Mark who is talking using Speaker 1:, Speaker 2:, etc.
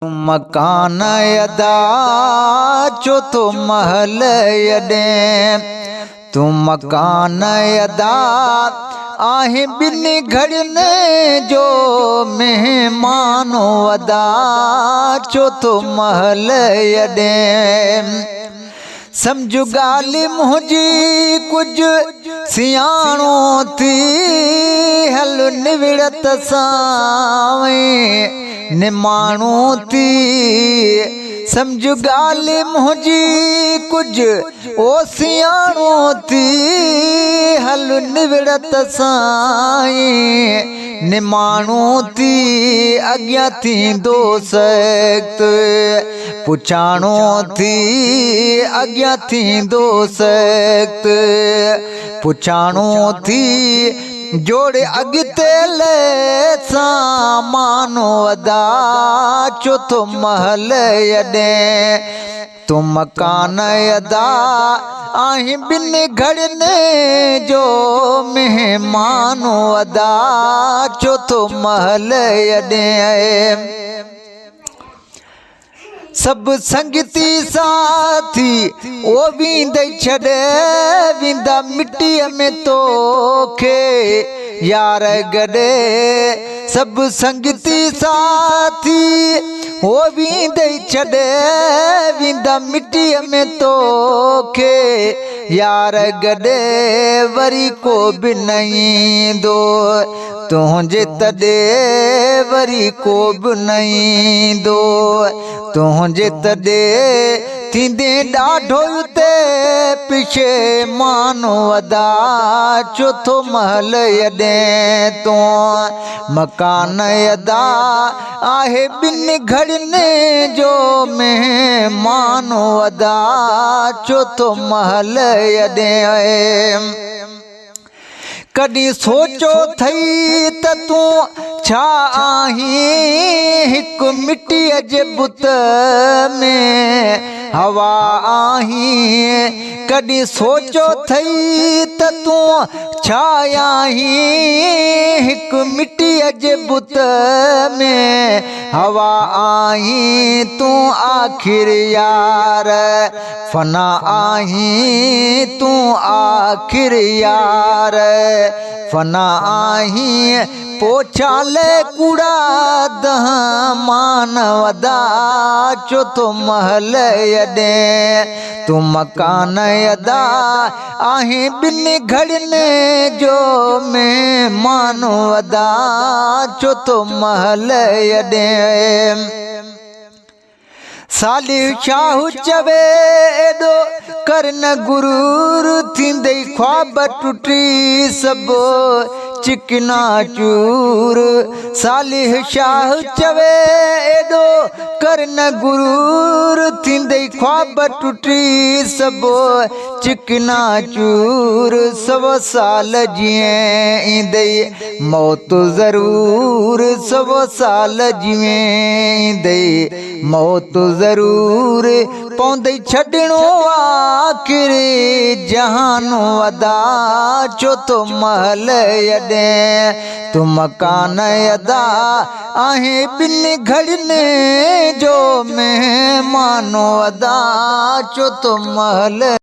Speaker 1: मकान अदा चौथो महल अॾे तू मकान अदा आहे ॿिनि घड़ियुनि जो मेहमानो अदा चौथो महल अॾे समझ ॻाल्हि मुंहिंजी कुझु सियाणो थी हल निविड़त सां निमाणो थी समझ ॻाल्हि मुंहिंजी कुझु ओ सियाणो थी हल निविड़त सां निमाणो थी अॻियां थींदो सख़्त पुछाणो थी अॻियां थींदो सख़्त पुछाणो थी जोड़े अॻिते ले सामानो अदा चौथो महल अॾे तू मकान अदा आहे ॿिनि घड़ियुनि जो मेहमानो अदा चौथो महल अॾे सब संगती साथी ओ वींदे छॾे वींदा मिट्टीअ में तोखे यार गॾे सब संगती साथी ओ वींदे छॾे वींदा मिट्टीअ में तोखे यार गॾे वरी को बि न ईंदो तुंहिंजे तॾे वरी को बि न ईंदो तुंहिंजे तॾे थींदे ॾाढो उते पिछे मानो अदा चौथो महल अॾे तूं मकान अदा आहे ॿिनि घड़ियुनि जो मेहमानो अदा चौथो महल अॾे कॾहिं सोचो थई त तूं छा आहीं हिकु मिट्टीअ जे बुत में हवा आहीं कॾहिं सोचो थई त तूं छा आहीं हिकु मिट्टीअ जे बुत में हवा आहीं तूं आख़िर यार फना आहीं तूं आख़िर यार फना आहीं पोछाले कूड़ा दह मानव अदा चौथो महल अॾे तू मकान अदा आहे ॿिनि घड़ियुनि जो मेहमानो अदा चौथो महल अॾे सालिह शाह चवे एॾो कर न गुरूर थींदे ख्वाब टुटी सभु चिकना चूर सालिह शाह चवे एॾो कर न गुरूर थींदे ख्वाब टुटी सभु चिकना चूर 100 साल जीअं ईंदे मौत ज़रूर 100 साल जीअं ईंदे मौत ज़रूर पवंदे छॾिणो आख़िर जहानो अदा चौथो महल अॾे तू मकान अदा आहे ॿिनि घड़ियुनि जो मेहमानो अदा चौथो महल